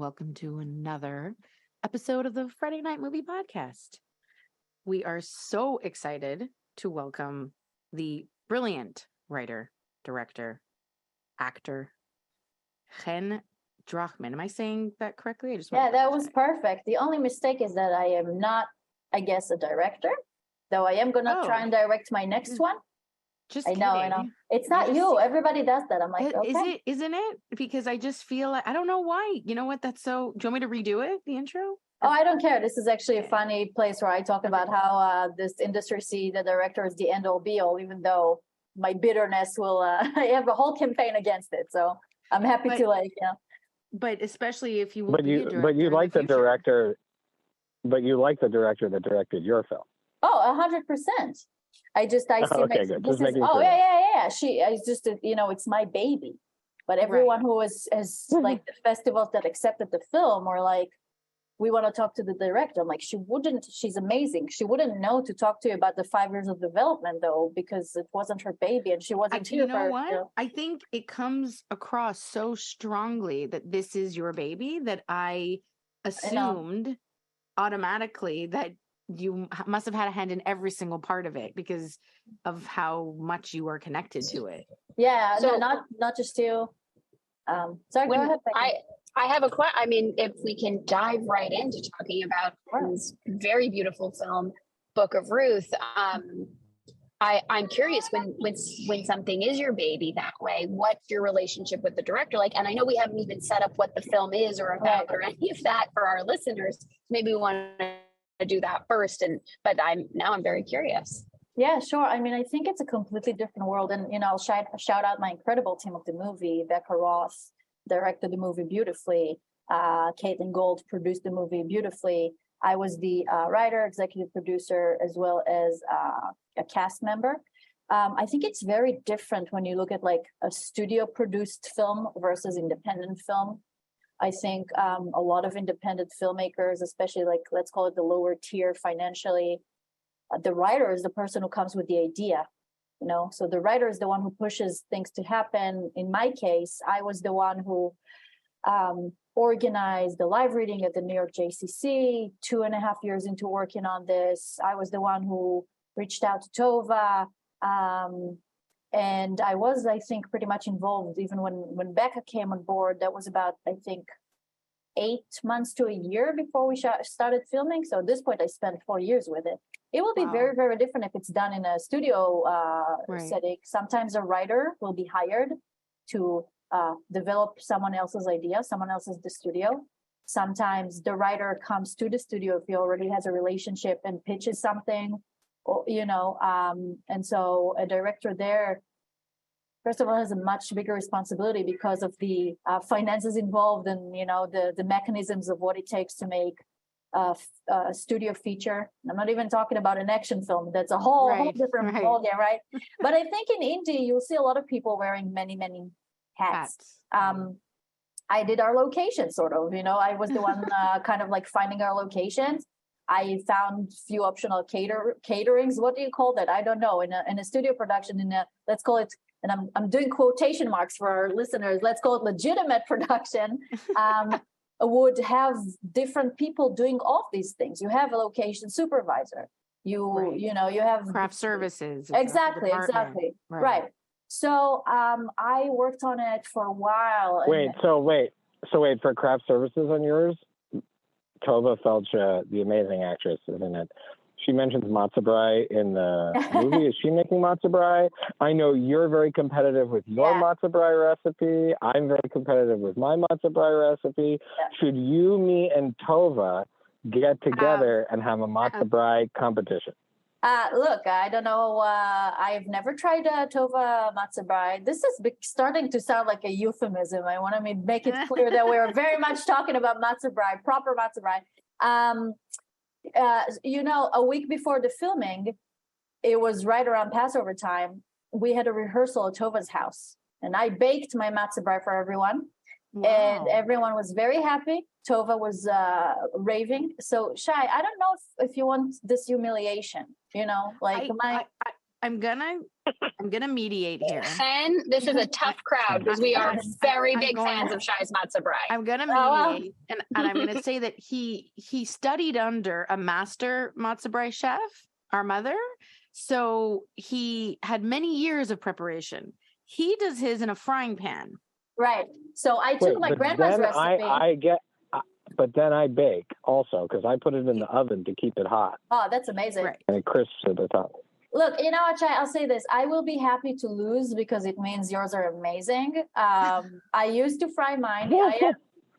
welcome to another episode of the Friday Night Movie Podcast. We are so excited to welcome the brilliant writer, director, actor, Chen Drachman. Am I saying that correctly? That was perfect. The only mistake is that I am not, I guess, a director, though I am going to try and direct my next one. I know. It's not you. Everybody does that. I'm like, okay. Isn't it? Because I just feel like, I don't know why. You know what? That's so, do you want me to redo it, the intro? Oh, I don't care. This is actually a funny place where I talk about how this industry see the director is the end all be all, even though my bitterness will, I have a whole campaign against it. So I'm happy to But especially if you But you like the director that directed your film. Oh, 100%. I see. Okay, good. Just making sure. Yeah. It's my baby. But everyone who has like the festivals that accepted the film or like, we want to talk to the director. I'm like, she's amazing. She wouldn't know to talk to you about the 5 years of development though, because it wasn't her baby and she wasn't here. You know what? I think it comes across so strongly that this is your baby that I assumed automatically that you must have had a hand in every single part of it because of how much you were connected to it. Yeah, so, not just you. Sorry, go ahead. I have a question. I mean, if we can dive right into talking about this very beautiful film, Book of Ruth. I'm curious when something is your baby that way, what's your relationship with the director like? And I know we haven't even set up what the film is or about or any of that for our listeners. Maybe we want to do that first. But I'm very curious. Yeah, sure. I mean, I think it's a completely different world. And, I'll shout out my incredible team of the movie. Becca Ross directed the movie beautifully. Caitlin Gold produced the movie beautifully. I was the writer, executive producer, as well as a cast member. I think it's very different when you look at like a studio produced film versus independent film. I think a lot of independent filmmakers, especially like, let's call it the lower tier financially, the writer is the person who comes with the idea, so the writer is the one who pushes things to happen. In my case, I was the one who organized the live reading at the New York JCC 2.5 years into working on this. I was the one who reached out to Tova. And I was, I think, pretty much involved even when Becca came on board. That was about, I think, 8 months to a year before we started filming. So at this point, I spent 4 years with it. It will be very, very different if it's done in a studio setting. Sometimes a writer will be hired to develop someone else's idea. Someone else is the studio. Sometimes the writer comes to the studio if he already has a relationship and pitches something. And so a director there, first of all, has a much bigger responsibility because of the finances involved and, the mechanisms of what it takes to make a studio feature. I'm not even talking about an action film. That's a whole different ballgame, right? But I think in indie, you'll see a lot of people wearing many, many hats. I did our location sort of, I was the one kind of like finding our locations. I found few optional caterings. What do you call that? I don't know. In a studio production, let's call it, and I'm doing quotation marks for our listeners, let's call it legitimate production, would have different people doing all these things. You have a location supervisor. You have craft services. Exactly. Right. So I worked on it for a while. Wait, for craft services on yours, Tova Feldsha, the amazing actress, isn't it? She mentions matzo brie in the movie. Is she making matzo brie? I know you're very competitive with your matzo brie recipe. I'm very competitive with my matzo brie recipe. Yeah. Should you, me, and Tova get together and have a matzo brie competition? Look, I don't know. I've never tried Tova matzo brie. This is starting to sound like a euphemism. I want to make it clear that we're very much talking about matzo brie, proper matzo brie. A week before the filming, it was right around Passover time. We had a rehearsal at Tova's house, and I baked my matzo brie for everyone. Wow. And everyone was very happy. Tova was raving. So Shai, I don't know if you want this humiliation, I'm gonna mediate here. Chen, this is a tough crowd because we are very big fans of Shai's Matzo Brie. I'm gonna wow. mediate, and I'm gonna say that he studied under a master matzo brie chef, our mother, so he had many years of preparation. He does his in a frying pan. Right. So I took my grandma's then recipe. But then I bake also because I put it in the oven to keep it hot. Oh, that's amazing. Right. And it crisps at the top. Look, you know what, Chai, I'll say this. I will be happy to lose because it means yours are amazing. I used to fry mine.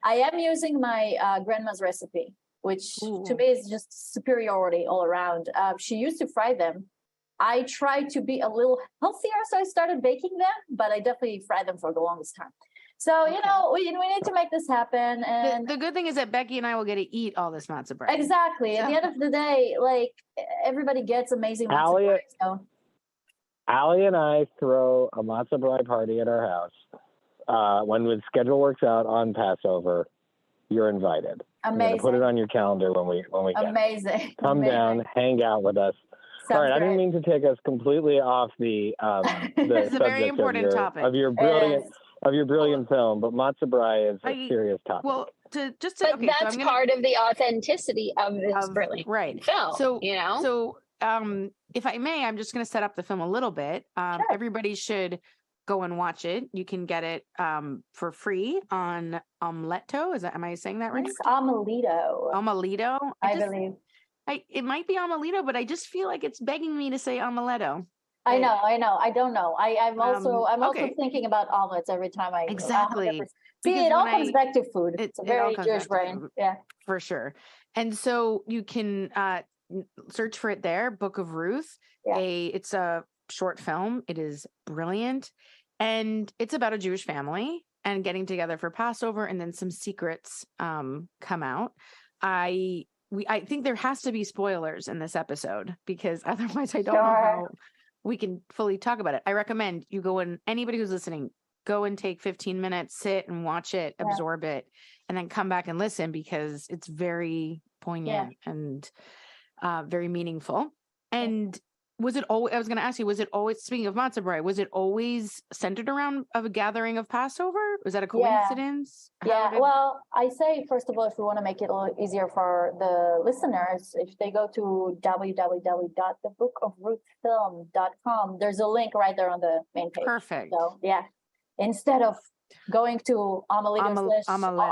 I am using my grandma's recipe, which to me is just superiority all around. She used to fry them. I tried to be a little healthier, so I started baking them, but I definitely fried them for the longest time. So, you know, we need to make this happen. And the good thing is that Becky and I will get to eat all this matzo brie. Exactly. At the end of the day, like, everybody gets amazing matzo brie. So. Allie and I throw a matzo brie party at our house. When the schedule works out on Passover, you're invited. Amazing. Put it on your calendar when we get Amazing. Come down, hang out with us. Sounds all right, great. I didn't mean to take us completely off the It's a very important topic of your brilliant film, but matzo brie is a serious topic. Well, but that's part of the authenticity of this brilliant film. So you know, if I may, I'm just going to set up the film a little bit. Sure. Everybody should go and watch it. You can get it for free on Omeleto. Am I saying that right? It's Omeleto. Omeleto. I believe. It might be Omeleto, but I just feel like it's begging me to say Omeleto. I know. I don't know. I'm also thinking about omelets every time I exactly. See, it all comes back to food. It's a very Jewish brain. Yeah, for sure. And so you can search for it there. Book of Ruth. Yeah. It's a short film. It is brilliant, and it's about a Jewish family and getting together for Passover, and then some secrets come out. I think there has to be spoilers in this episode because otherwise I don't know how we can fully talk about it. I recommend you go and anybody who's listening, go and take 15 minutes, sit and watch it, absorb it, and then come back and listen because it's very poignant and very meaningful. And was it always, I was going to ask you, was it always, speaking of matzo brie, was it always centered around a gathering of Passover? Was that a coincidence? Yeah. Well, I say, first of all, if we want to make it a little easier for the listeners, if they go to www.thebookofruthfilm.com, there's a link right there on the main page. Perfect. So, yeah. Instead of going to Omeleto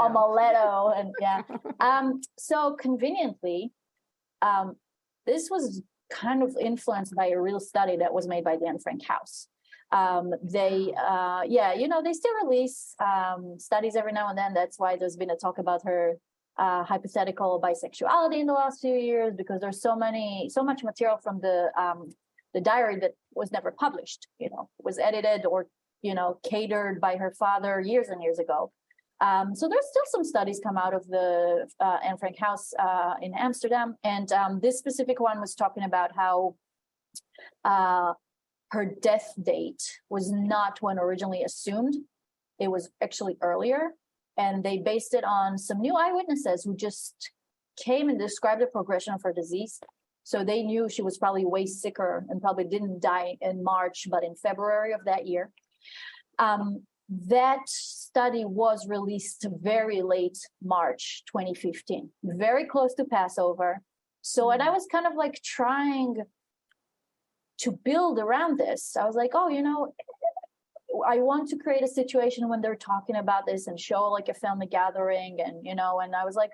and so conveniently, this was kind of influenced by a real study that was made by the Anne Frank House. They still release studies every now and then. That's why there's been a talk about her hypothetical bisexuality in the last few years, because there's so much material from the diary that was never published, was edited or, catered by her father years and years ago. So there's still some studies come out of the Anne Frank House in Amsterdam. And this specific one was talking about how her death date was not when originally assumed. It was actually earlier. And they based it on some new eyewitnesses who just came and described the progression of her disease. So they knew she was probably way sicker and probably didn't die in March, but in February of that year. That study was released very late March 2015, very close to Passover. So, and I was kind of like trying to build around this. I was like, I want to create a situation when they're talking about this and show like a family gathering and, and I was like,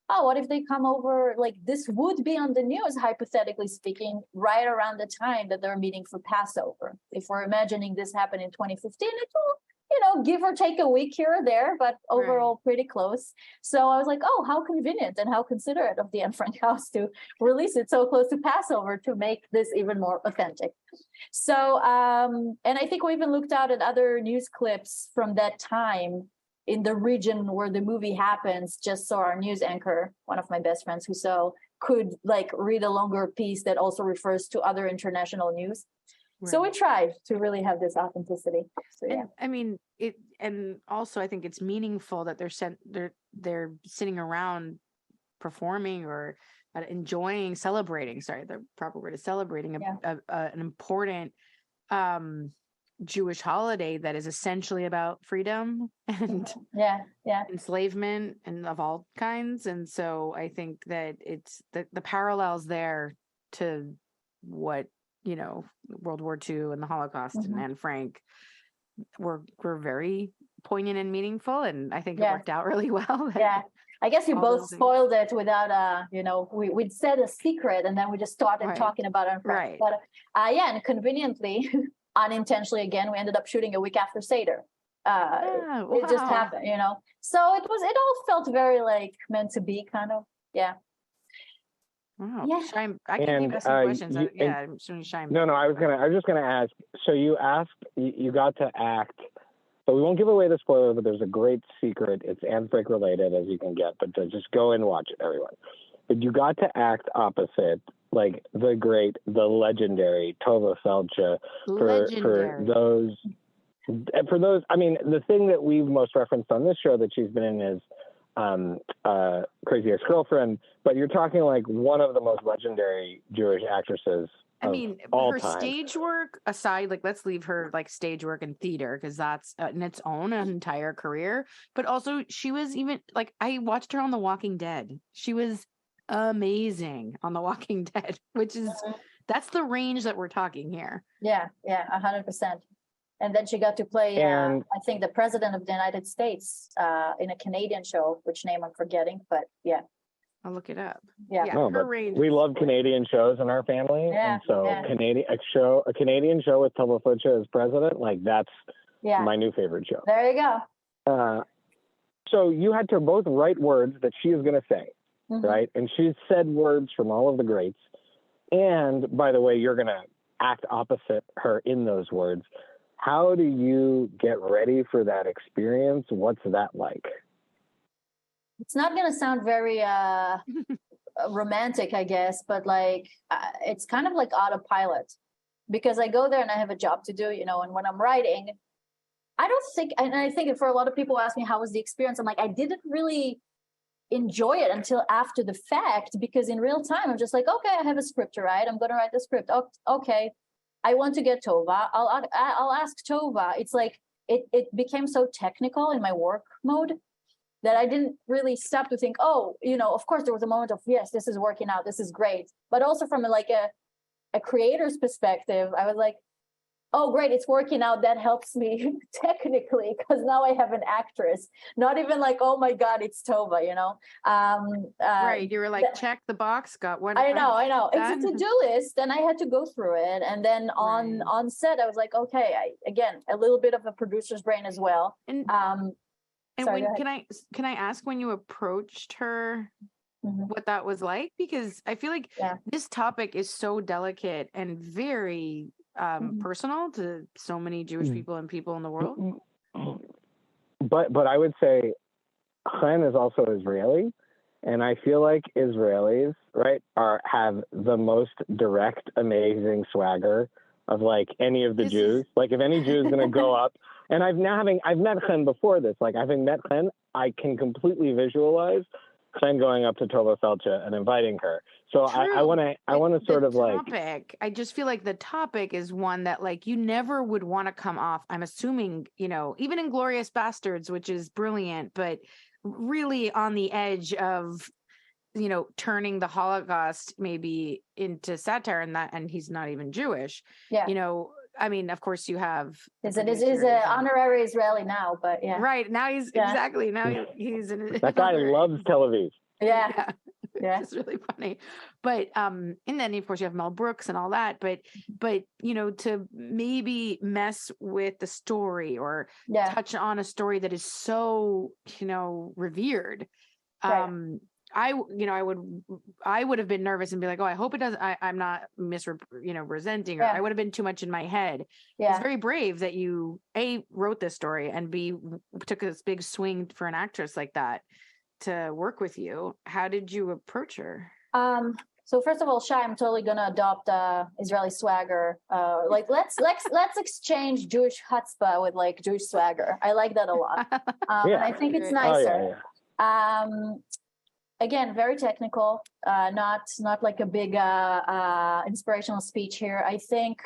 oh, what if they come over? Like this would be on the news, hypothetically speaking, right around the time that they're meeting for Passover. If we're imagining this happened in 2015, it will, give or take a week here or there, but overall pretty close. So I was like, oh, how convenient and how considerate of the Anne Frank House to release it so close to Passover to make this even more authentic. So, and I think we even looked out at other news clips from that time in the region where the movie happens, just so our news anchor, one of my best friends who could like read a longer piece that also refers to other international news. Right. So we tried to really have this authenticity. So yeah, I mean it, and also I think it's meaningful that they're sitting around performing or celebrating, sorry, the proper word is celebrating an important Jewish holiday that is essentially about freedom and enslavement and of all kinds. And so I think that it's the parallels there to what, World War II and the Holocaust and Anne Frank were very poignant and meaningful. And I think it worked out really well. I guess you both spoiled it without, we said a secret and then we just started talking about it. Right. But and conveniently, unintentionally again, we ended up shooting a week after Seder. It just happened, So it all felt very like meant to be kind of, Wow. Yeah. Shyam, I can keep asking questions. I'm assuming Shyam. No, I was just gonna ask. So you got to act. So we won't give away the spoiler, but there's a great secret. It's Anne Frank related as you can get, but just go and watch it, everyone. But you got to act opposite, like the legendary Tova Feldsche for those. I mean, the thing that we've most referenced on this show that she's been in is Crazy Ex-Girlfriend, but you're talking like one of the most legendary Jewish actresses. I mean, her stage work aside, like let's leave her like stage work and theater because that's in its own an entire career. But also, she was even like I watched her on The Walking Dead. She was amazing on The Walking Dead, which is that's the range that we're talking here. 100%. And then she got to play, I think, the president of the United States in a Canadian show, which name I'm forgetting, but I'll look it up. We love Canadian shows in our family, and so a Canadian show with Tova Feldsche as president, like that's my new favorite show. There you go. So you had to both write words that she is going to say, right? And she's said words from all of the greats, and by the way, you're going to act opposite her in those words. How do you get ready for that experience? What's that like? It's not going to sound very romantic, I guess, but like it's kind of like autopilot because I go there and I have a job to do, and when I'm writing, I don't think, and I think for a lot of people who ask me, how was the experience? I'm like, I didn't really enjoy it until after the fact, because in real time, I'm just like, okay, I have a script to write. I'm going to write the script. Okay. I want to get Tova. I'll ask Tova. It's like, it became so technical in my work mode that I didn't really stop to think, of course there was a moment of, yes, this is working out. This is great. But also from like a creator's perspective, I was like, oh, great, it's working out. That helps me technically because now I have an actress. Not even like, oh my God, it's Tova, right. You were like, check the box, got one. I know. It's a to-do list and I had to go through it. And then on set, I was like, okay, again, a little bit of a producer's brain as well. And sorry, can I ask when you approached her what that was like? Because I feel like this topic is so delicate and very personal to so many Jewish people and people in the world. But I would say Chen is also Israeli, and I feel like Israelis, right, have the most direct, amazing swagger of like any of the Jews. Like if any Jew is going to go up, and I've met Chen before this. Like having met Chen, I can completely visualize Chen going up to Tova Feldsche and inviting her. So I want to sort of topic, I just feel like the topic is one that like you never would want to come off. I'm assuming, even Inglourious Bastards, which is brilliant, but really on the edge of, turning the Holocaust maybe into satire and he's not even Jewish. I mean, of course you have. He's an honorary Israeli now, but right now he's exactly now he's that guy loves Tel Aviv. Yeah. It's really funny, but and then of course you have Mel Brooks and all that, but to maybe mess with the story or touch on a story that is so revered. Right. I would have been nervous and be like, oh, I hope it doesn't. I'm not resenting her. I would have been too much in my head. It's very brave that you A, wrote this story and B, took this big swing for an actress like that to work with you. How did you approach her? So first of all, Shai, I'm totally gonna adopt Israeli swagger. Like let's exchange Jewish chutzpah with like Jewish swagger. I like that a lot. And I think it's nicer. again, very technical, not like a big inspirational speech here. I think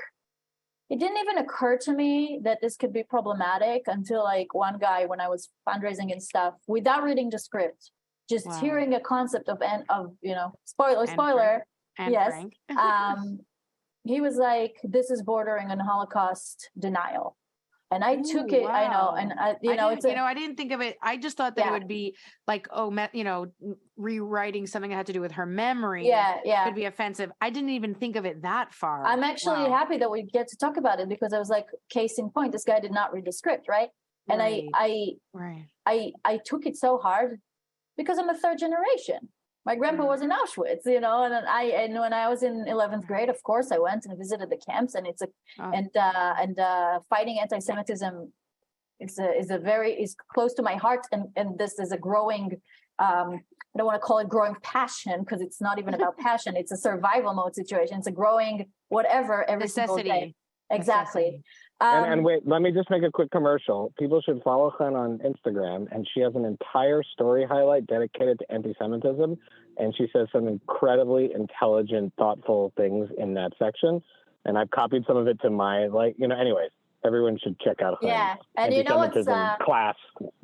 it didn't even occur to me that this could be problematic until like one guy, when I was fundraising and stuff, without reading the script, just hearing a concept of spoiler, and yes, Frank. he was like, "This is bordering on Holocaust denial." And I took it, I know, and I didn't think of it. I just thought that it would be like, rewriting something that had to do with her memory. Yeah. Could be offensive. I didn't even think of it that far. I'm actually happy that we get to talk about it, because I was like, case in point, this guy did not read the script, right? And I took it so hard because I'm a third generation. My grandpa was in Auschwitz, and when I was in 11th grade, of course, I went and visited the camps, and fighting anti-Semitism is close to my heart, and this is a growing, I don't want to call it growing passion, because it's not even about passion. It's a survival mode situation. It's a growing whatever every single day. Exactly. And wait, let me just make a quick commercial. People should follow Chen on Instagram, and she has an entire story highlight dedicated to anti-Semitism, and she says some incredibly intelligent, thoughtful things in that section. And I've copied some of it to my, anyways, everyone should check out Chen's and anti-Semitism class.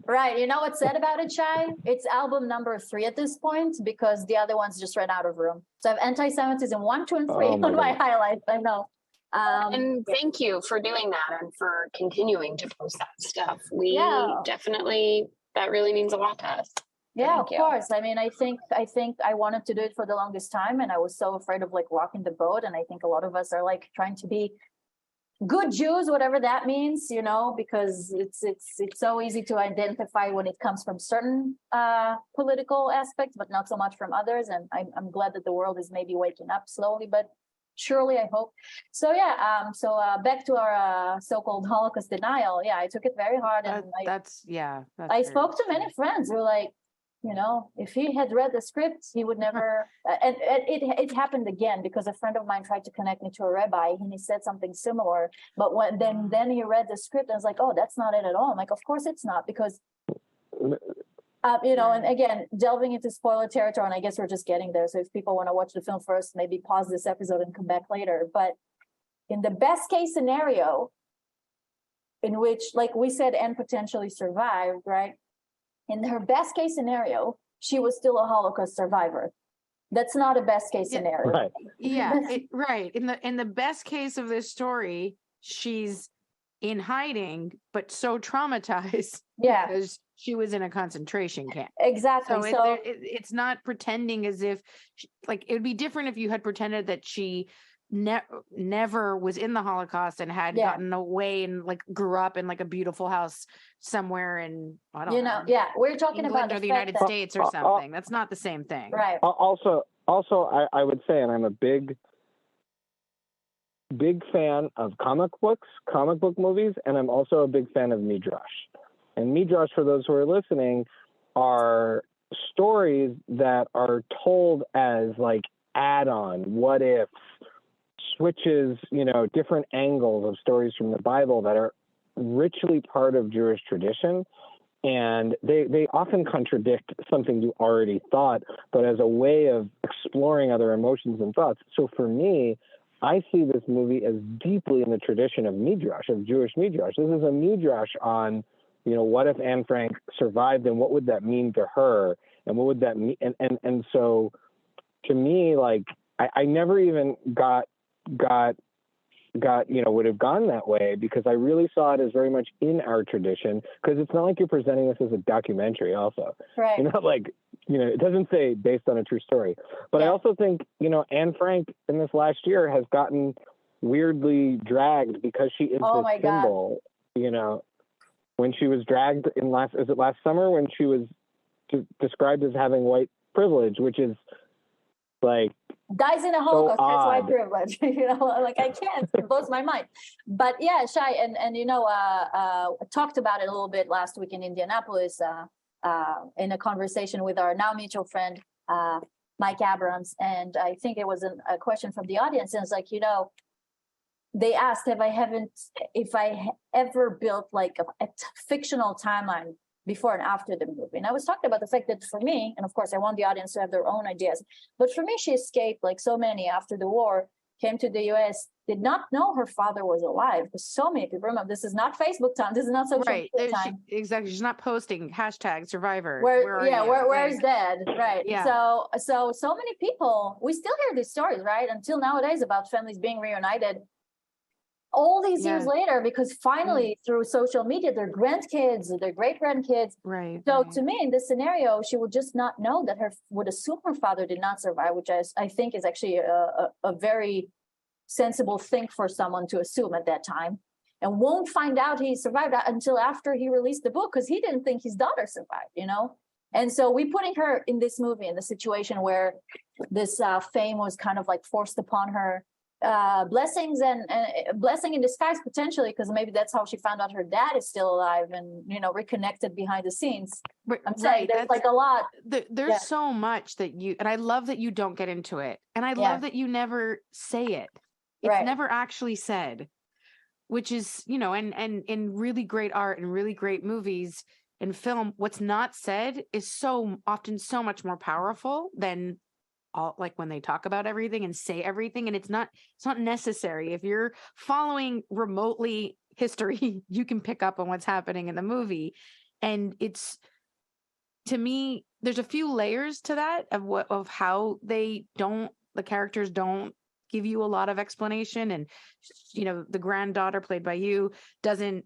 Right. You know what's said about it, Shai? It's album number 3 at this point, because the other ones just ran out of room. So I have anti-Semitism 1, 2, and 3 on my highlights. I know. And thank you for doing that and for continuing to post that stuff. We definitely, that really means a lot to us. Yeah, of course. I mean, I think I wanted to do it for the longest time, and I was so afraid of like rocking the boat. And I think a lot of us are like trying to be good Jews, whatever that means, because it's so easy to identify when it comes from certain political aspects, but not so much from others. And I'm glad that the world is maybe waking up slowly, but surely, I hope. So back to our so-called Holocaust denial. Yeah, I took it very hard, and I spoke to many friends who were like, if he had read the script, he would never. And it happened again, because a friend of mine tried to connect me to a rabbi, and he said something similar. But when then he read the script, and I was like, oh, that's not it at all. I'm like, of course it's not, because. And again, delving into spoiler territory, and I guess we're just getting there. So if people want to watch the film first, maybe pause this episode and come back later. But in the best case scenario, in which, like we said, Anne potentially survived, right? In her best case scenario, she was still a Holocaust survivor. That's not a best case scenario. Right. Yeah, right. In the best case of this story, she's in hiding, but so traumatized because she was in a concentration camp. Exactly. So it's not pretending as if, it would be different if you had pretended that she never was in the Holocaust and had gotten away and grew up in a beautiful house somewhere in, I don't know. Yeah, we're talking England about or the United States or something. That's not the same thing. Right. Also, I would say, and I'm a big fan of comic book movies, and I'm also a big fan of Midrash. And Midrash, for those who are listening, are stories that are told as add-on, what ifs, switches, different angles of stories from the Bible that are richly part of Jewish tradition. And they often contradict something you already thought, but as a way of exploring other emotions and thoughts. So for me, I see this movie as deeply in the tradition of Midrash, of Jewish Midrash. This is a Midrash on, what if Anne Frank survived, and what would that mean to her? And what would that mean? And so to me, I never even got would have gone that way, because I really saw it as very much in our tradition, because it's not like you're presenting this as a documentary also. Right. It doesn't say based on a true story. But I also think, Anne Frank in this last year has gotten weirdly dragged, because she is this symbol, when she was dragged last summer, when she was described as having white privilege, which is dies in a Holocaust, that's white privilege. I can't, it blows my mind. But yeah, Shai, and talked about it a little bit last week in Indianapolis, in a conversation with our now mutual friend, Mike Abrams. And I think it was a question from the audience. And it's they asked if I ever built a fictional timeline before and after the movie. And I was talking about the fact that for me, and of course I want the audience to have their own ideas, but for me, she escaped like so many after the war, came to the US, did not know her father was alive. Because so many people remember, this is not Facebook time, this is not social media time. Exactly. She's not posting hashtag survivor. Where's dad? Right. Yeah. So many people, we still hear these stories, right? Until nowadays about families being reunited all these years later, because finally through social media, their grandkids, their great grandkids. Right. So to me, in this scenario, she would just not know that would assume her father did not survive, which I think is actually a very sensible thing for someone to assume at that time, and won't find out he survived until after he released the book, because he didn't think his daughter survived, you know? And so we're putting her in this movie in the situation where this fame was kind of like forced upon her. Blessings and blessing in disguise potentially, because maybe that's how she found out her dad is still alive and, you know, reconnected behind the scenes. I'm saying there's like a lot. There's so much that and I love that you don't get into it. And I love that you never say it. It's never actually said, which is, you know, and in really great art and really great movies and film, what's not said is so often so much more powerful than all, like when they talk about everything and say everything. And it's not necessary. If you're following remotely history, you can pick up on what's happening in the movie. And it's, to me, there's a few layers to that of how the characters don't give you a lot of explanation. And, you know, the granddaughter played by you doesn't,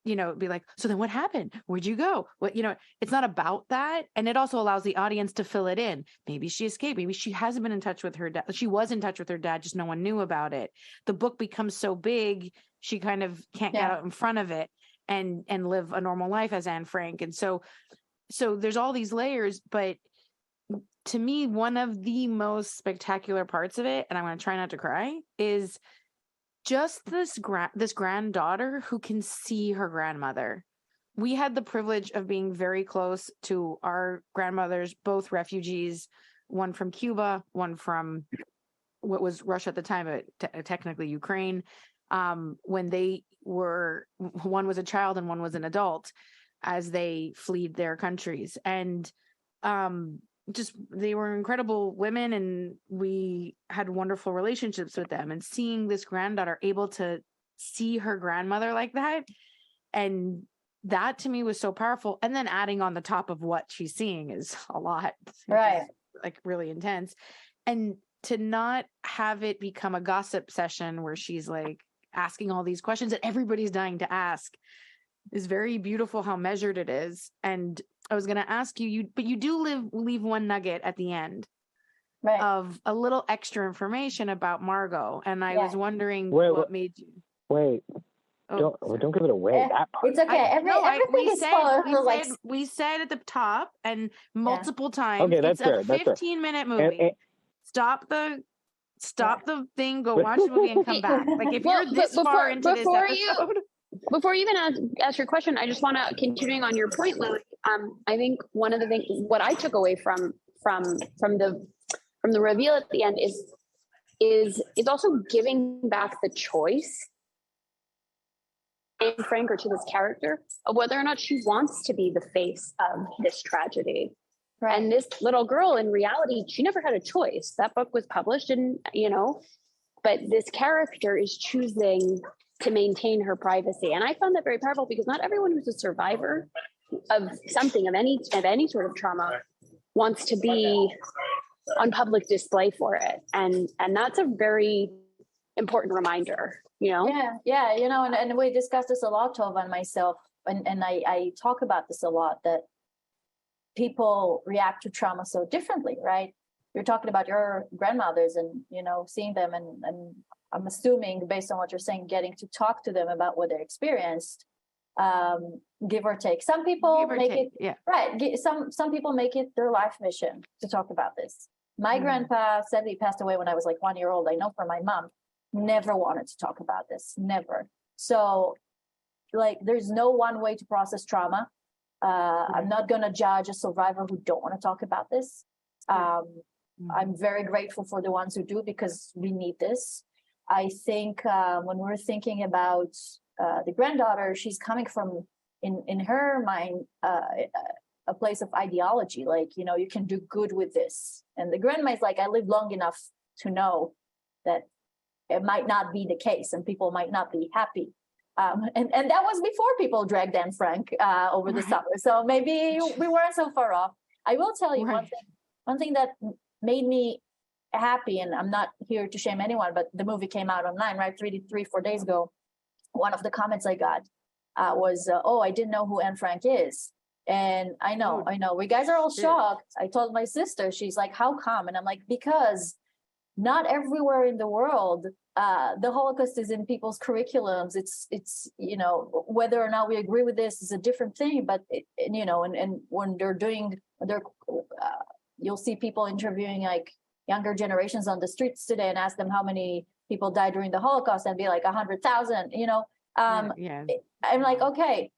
you know, be like, so then what happened? Where'd you go? What, you know, it's not about that. And it also allows the audience to fill it in. Maybe she escaped. Maybe she hasn't been in touch with her dad. She was in touch with her dad, just no one knew about it. The book becomes so big, she kind of can't get out in front of it and live a normal life as Anne Frank. And so there's all these layers, but to me, one of the most spectacular parts of it, and I'm going to try not to cry, is just this granddaughter who can see her grandmother. We had the privilege of being very close to our grandmothers, both refugees, one from Cuba, one from what was Russia at the time, but technically Ukraine. When they were, one was a child and one was an adult as they fled their countries. And just, they were incredible women, and we had wonderful relationships with them. And seeing this granddaughter able to see her grandmother like that, and that to me was so powerful. And then adding on the top of what she's seeing is a lot, right? Like really intense. And to not have it become a gossip session where she's like asking all these questions that everybody's dying to ask is very beautiful. How measured it is. And I was going to ask you, but you do leave one nugget at the end, right, of a little extra information about Margot. And I was wondering what made you. Wait, don't give it away. That part. It's okay. We said at the top and multiple times. Okay, that's it's fair. a 15-minute movie. Stop the thing, go watch the movie and come back. Like if you're this far into this episode. Before you even ask your question, I just want to, continuing on your point, Lily. I think one of the things, what I took away from the reveal at the end is also giving back the choice, Anne Frank, or to this character, of whether or not she wants to be the face of this tragedy. Right. And this little girl, in reality, she never had a choice. That book was published, and but this character is choosing to maintain her privacy. And I found that very powerful, because not everyone who's a survivor of something, of any sort of trauma, wants to be on public display for it. And that's a very important reminder, Yeah. And we discussed this a lot, Tova and myself. And I talk about this a lot, that people react to trauma so differently, right? You're talking about your grandmothers and, seeing them, and I'm assuming, based on what you're saying, getting to talk to them about what they experienced, give or take. Some people right. Some people make it their life mission to talk about this. My grandpa sadly passed away when I was like 1 year old. I know from my mom, never wanted to talk about this, never. So, like, there's no one way to process trauma. I'm not going to judge a survivor who don't want to talk about this. I'm very grateful for the ones who do, because we need this. I think when we're thinking about the granddaughter, she's coming from in her mind a place of ideology, like, you know, you can do good with this. And the grandma is like, I lived long enough to know that it might not be the case and people might not be happy. And that was before people dragged Anne Frank over the summer. So maybe we weren't so far off. I will tell you one thing that made me happy, and I'm not here to shame anyone, but the movie came out online, right? 4 days ago. One of the comments I got was, I didn't know who Anne Frank is. And I know, we guys are all shocked. I told my sister, she's like, how come? And I'm like, because not everywhere in the world, the Holocaust is in people's curriculums. It's you know, whether or not we agree with this is a different thing, but and when you'll see people interviewing like younger generations on the streets today and ask them how many people died during the Holocaust and be like 100,000, I'm like, okay,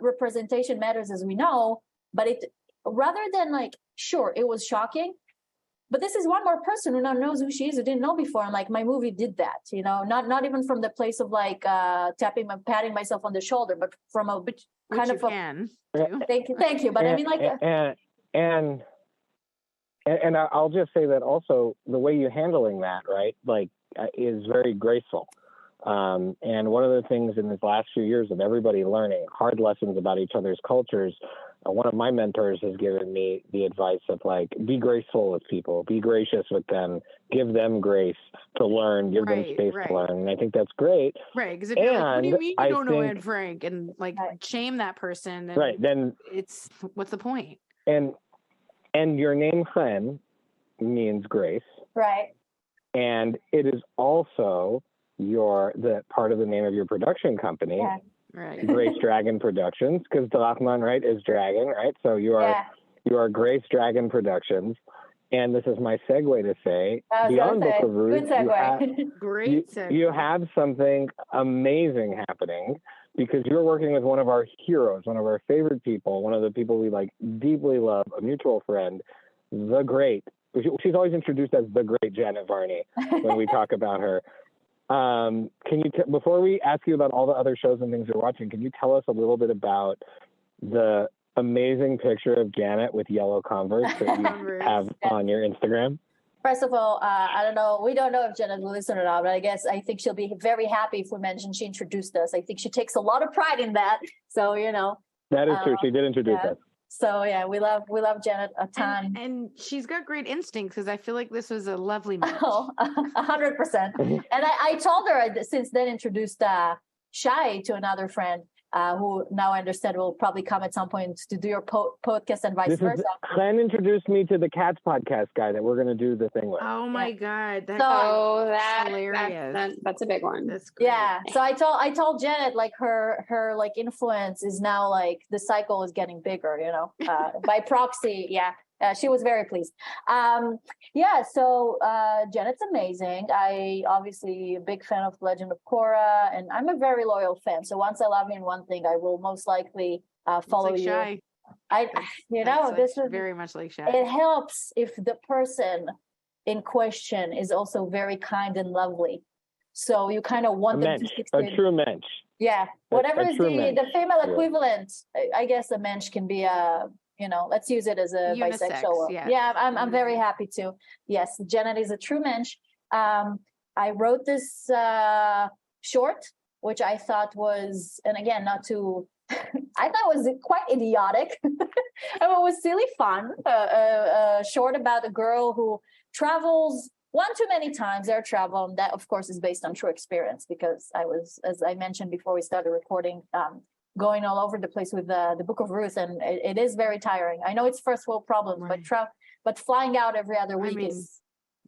representation matters, as we know, but it, rather than like, sure, it was shocking, but this is one more person who now knows who she is, who didn't know before. And like, my movie did that, not even from the place of like patting myself on the shoulder, but from a kind of thank you. But I mean, like, and I'll just say that also the way you're handling that, right, like, is very graceful. And one of the things in these last few years of everybody learning hard lessons about each other's cultures, one of my mentors has given me the advice of like, be graceful with people, be gracious with them, give them grace to learn, give them space to learn. And I think that's great. Right. Because if you're like, what do you mean you don't know Anne Frank? And like shame that person. And then it's, what's the point? And your name, Chen, means grace. Right. And it is also the part of the name of your production company, Grace Dragon Productions, because Drachman, right, is dragon, right? So you are Grace Dragon Productions, and this is my segue to say, beyond Book of Ruth, you have something amazing happening, because you're working with one of our heroes, one of our favorite people, one of the people we like deeply love, a mutual friend, the great. She's always introduced as the great Janet Varney when we talk about her. Can you, before we ask you about all the other shows and things you're watching, can you tell us a little bit about the amazing picture of Janet with yellow Converse that you have on your Instagram? First of all, I don't know. We don't know if Janet will listen or not, but I think she'll be very happy if we mention she introduced us. I think she takes a lot of pride in that. So, That is true. She did introduce us. So we love Janet a ton. And she's got great instincts, because I feel like this was a lovely match. 100%. And I told her, since then introduced Shai to another friend, who now I understand will probably come at some point to do your podcast and vice versa. Glenn introduced me to the Cats podcast guy that we're going to do the thing with. Oh my God. That's hilarious. That's a big one. That's great. Yeah. So I told Janet, like, her like influence is now like the cycle is getting bigger, by proxy. Yeah. She was very pleased. So Janet's amazing. I obviously a big fan of Legend of Korra, and I'm a very loyal fan. So once I love you in one thing, I will most likely follow you. Shai. This is very much like Shai. It helps if the person in question is also very kind and lovely. So you kind of want them to succeed. A true mensch. Yeah. Whatever is the female equivalent, I guess a mensch can be a, let's use it as a unisex, bisexual. Yeah, I'm very happy to. Yes, Janet is a true mensch. I wrote this short, which I thought was, and again, not to, I thought was quite idiotic. It was silly fun. Short about a girl who travels one too many times, air travel. And that, of course, is based on true experience, because I was, as I mentioned before we started recording, going all over the place with the Book of Ruth, and it is very tiring. I know it's first world problems, but flying out every other week is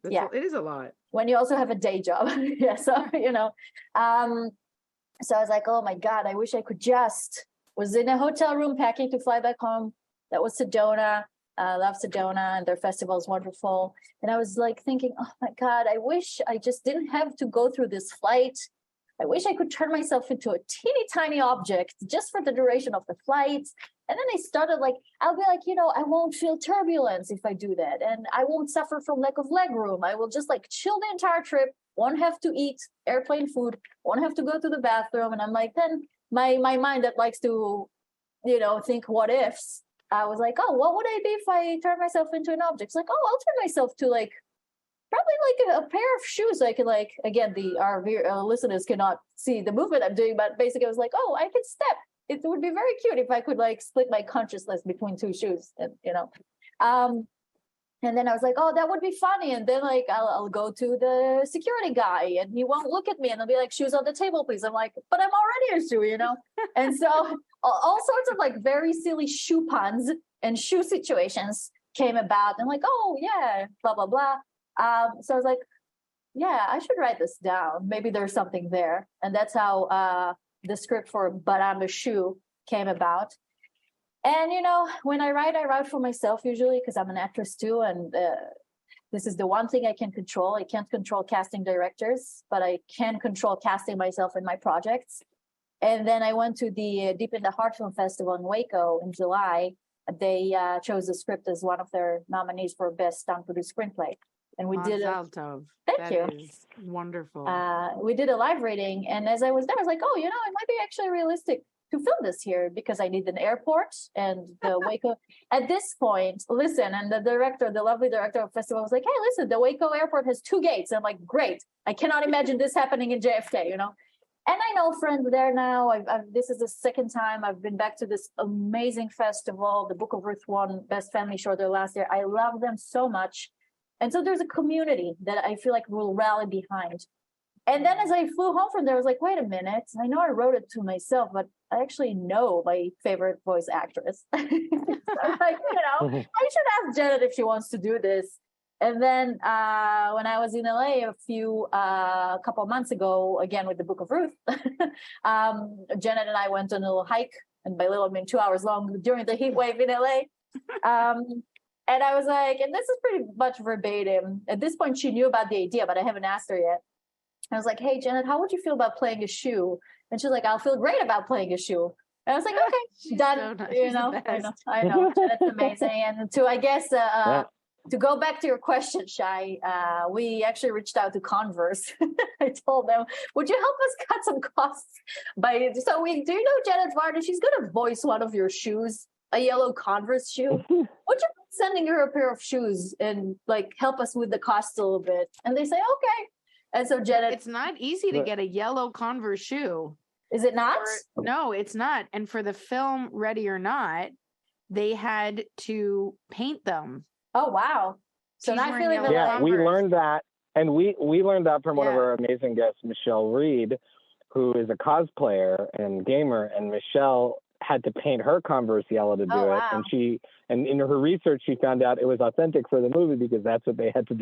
it is a lot when you also have a day job. So so I was like, oh my God, I wish I could was in a hotel room packing to fly back home. That was Sedona. Love Sedona, and their festival is wonderful. And I was like thinking, oh my God, I wish I just didn't have to go through this flight. I wish I could turn myself into a teeny tiny object just for the duration of the flight. And then I started like, I'll be like, I won't feel turbulence if I do that. And I won't suffer from lack of leg room. I will just like chill the entire trip, won't have to eat airplane food, won't have to go to the bathroom. And I'm like, then my mind that likes to think what ifs. I was like, oh, what would I be if I turn myself into an object? It's like, oh, I'll turn myself to like probably like a pair of shoes. I can like, again, our listeners cannot see the movement I'm doing, but basically I was like, oh, I can step. It would be very cute if I could like split my consciousness between two shoes, and and then I was like, oh, that would be funny. And then like I'll go to the security guy and he won't look at me and I'll be like, shoes on the table, please. I'm like, but I'm already a shoe, And so all sorts of like very silly shoe puns and shoe situations came about. And like, oh yeah, blah, blah, blah. So I was like, yeah, I should write this down. Maybe there's something there. And that's how the script for But I'm a Shoe came about. And, when I write for myself usually because I'm an actress too. And this is the one thing I can control. I can't control casting directors, but I can control casting myself in my projects. And then I went to the Deep in the Heart Film Festival in Waco in July. They chose the script as one of their nominees for Best Unproduced Screenplay. And we did Thank you. Is wonderful. We did a live reading. And as I was there, I was like, oh, it might be actually realistic to film this here because I need an airport and the Waco. At this point, listen, and the lovely director of the festival was like, hey, listen, the Waco airport has 2 gates. I'm like, great. I cannot imagine this happening in JFK, And I know friends there now. This is the second time I've been back to this amazing festival. The Book of Ruth won Best Family Short there last year. I love them so much. And so there's a community that I feel like will rally behind. And then as I flew home from there, I was like, wait a minute. I know I wrote it to myself, but I actually know my favorite voice actress. So I'm like, I should ask Janet if she wants to do this. And then when I was in LA a couple of months ago, again with the Book of Ruth, Janet and I went on a little hike, and by little I mean 2 hours long during the heat wave in LA. And I was like, and this is pretty much verbatim. At this point, she knew about the idea, but I haven't asked her yet. I was like, hey, Janet, how would you feel about playing a shoe? And she's like, I'll feel great about playing a shoe. And I was like, okay, done. So nice. I know. Janet's amazing. And to go back to your question, Shai, we actually reached out to Converse. I told them, would you help us cut some costs? Do you know Janet Varney? She's going to voice one of your shoes, a yellow Converse shoe. Would you sending her a pair of shoes and like help us with the cost a little bit? And they say, okay. And so Janet, it's not easy to get a yellow Converse shoe. Is it not? No, it's not. And for the film Ready or Not, they had to paint them. Oh wow! So now I feel like we learned that, and we learned that from one of our amazing guests, Michelle Reed, who is a cosplayer and gamer, and Michelle had to paint her Converse yellow to do it, and in her research she found out it was authentic for the movie because that's what they had to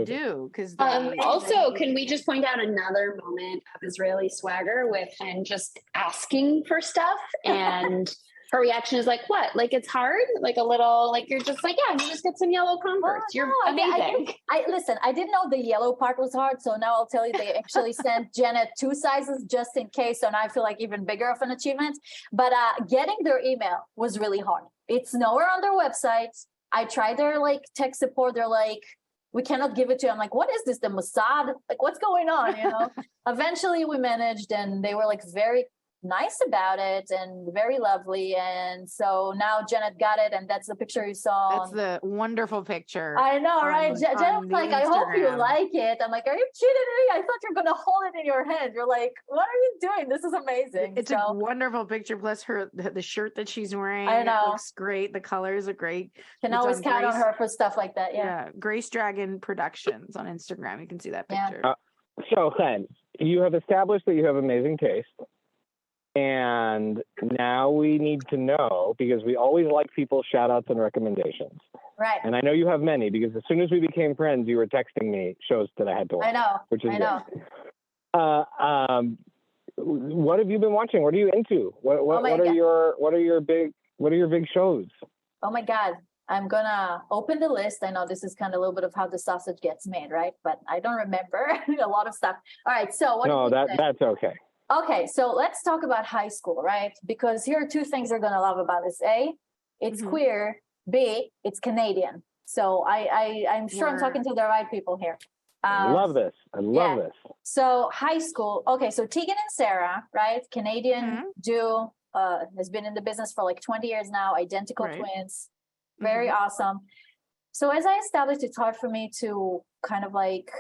do. Because also, can we just point out another moment of Israeli swagger with and just asking for stuff and. Her reaction is like, what? Like, it's hard? Like a little, like, you're just like, yeah, you just get some yellow Converse. You're amazing. Listen, I didn't know the yellow part was hard. So now I'll tell you, they actually sent Janet 2 sizes just in case. So now I feel like even bigger of an achievement. But getting their email was really hard. It's nowhere on their website. I tried their like tech support. They're like, we cannot give it to you. I'm like, what is this? The Mossad? Like, what's going on? Eventually we managed, and they were like very nice about it and very lovely. And so now Janet got it, and that's the picture you saw. That's the wonderful picture. I know, right? Janet's like, I hope you like it. I'm like, are you kidding me? I thought you were going to hold it in your hand. You're like, what are you doing? This is amazing. It's a wonderful picture. Plus the shirt that she's wearing. I know. It looks great. The colors are great. Can always count on her for stuff like that. Yeah. Grace Dragon Productions on Instagram. You can see that picture. So, Chen, you have established that you have amazing taste. And now we need to know, because we always like people's shout outs and recommendations. Right. And I know you have many, because as soon as we became friends, you were texting me shows that I had to watch. I know. Which is I know. Good. What have you been watching? What are you into? What are your big shows? Oh my God. I'm gonna open the list. I know this is kind of a little bit of how the sausage gets made, right? But I don't remember a lot of stuff. All right. So that's okay. Okay, so let's talk about high school, right? Because here are 2 things they're going to love about this. A, it's queer. B, it's Canadian. So I'm sure I'm talking to the right people here. I love this. I love this. So high school. Okay, so Tegan and Sarah, right? Canadian duo, has been in the business for like 20 years now, identical Right. twins, very awesome. So as I established, it's hard for me to kind of like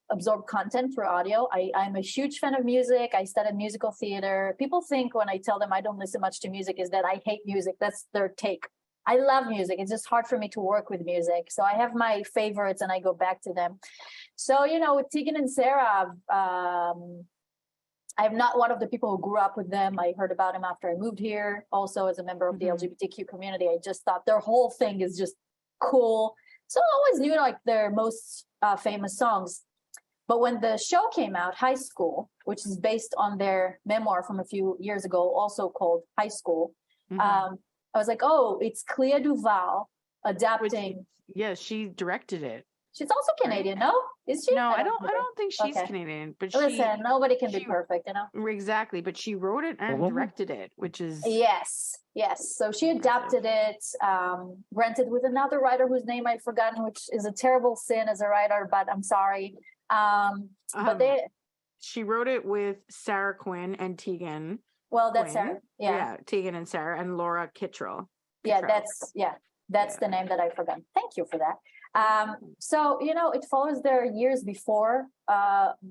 absorb content through audio. I'm a huge fan of music. I studied musical theater. People think when I tell them I don't listen much to music is that I hate music. That's their take. I love music. It's just hard for me to work with music. So I have my favorites and I go back to them. So, you know, with Tegan and Sarah, I'm not one of the people who grew up with them. I heard about them after I moved here. Also, as a member of the LGBTQ community, I just thought their whole thing is just cool. So I always knew like their most famous songs. But when the show came out, High School, which is based on their memoir from a few years ago, also called High School, I was like, oh, it's Clea Duvall adapting. Yeah, she directed it. She's also Canadian, no? Is she? No, I don't think she's Canadian, but listen, nobody can be perfect, you know? Exactly, but she wrote it and directed it, which is yes. So she adapted it, rented with another writer whose name I've forgotten, which is a terrible sin as a writer, but I'm sorry. But she wrote it with Sarah Quinn and Tegan. Well, that's Quinn. Sarah. Yeah, Tegan and Sarah and Laura Kittrell. Yeah, that's the name that I forgot. Thank you for that. So, you know, it follows their years before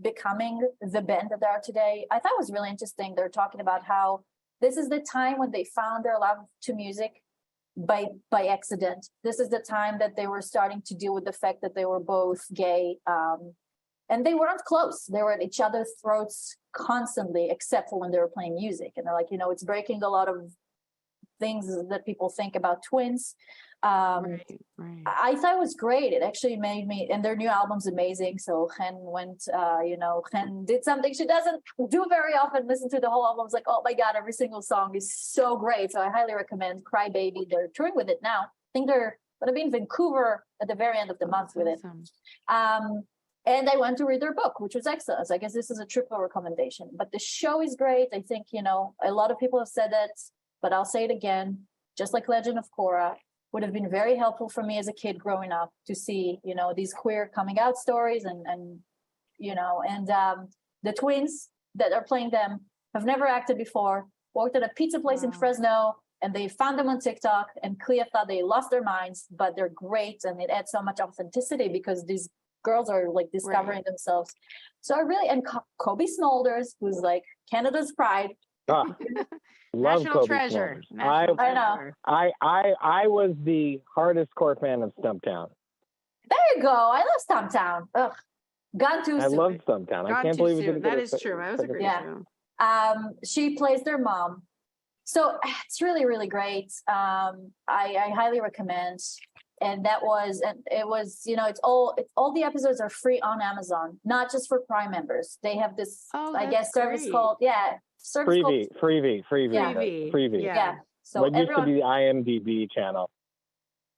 becoming the band that they are today. I thought it was really interesting. They're talking about how this is the time when they found their love to music by accident. This is the time that they were starting to deal with the fact that they were both gay. And they weren't close. They were at each other's throats constantly, except for when they were playing music. And they're like, you know, it's breaking a lot of things that people think about twins. Right. I thought it was great. It actually made me, and their new album's amazing. So Chen went, Chen did something she doesn't do very often. Listen to the whole album. I was like, oh my God, every single song is so great. So I highly recommend Cry Baby. They're touring with it now. I think they're going to be in Vancouver at the very end of the month with it. And I went to read their book, which was excellent. So I guess this is a triple recommendation. But the show is great. I think, you know, a lot of people have said that, but I'll say it again. Just like Legend of Korra, would have been very helpful for me as a kid growing up to see, you know, these queer coming out stories and the twins that are playing them have never acted before, worked at a pizza place in Fresno, and they found them on TikTok, and Clea thought they lost their minds, but they're great. And it adds so much authenticity because these girls are like discovering themselves. So I really, and Kobe Smulders, who's like Canada's pride. Love National Kobe treasure. Smulders. I know. I was the hardest core fan of Stumptown. There you go. I love Stumptown. Ugh. Gone too soon. I love Stumptown. I can't believe it. That is true. I was agree too. She plays their mom. So it's really, really great. I highly recommend. And it was, you know, it's all the episodes are free on Amazon, not just for Prime members. They have this, I guess, service called, Freebie. Yeah. So what used to be the IMDb channel.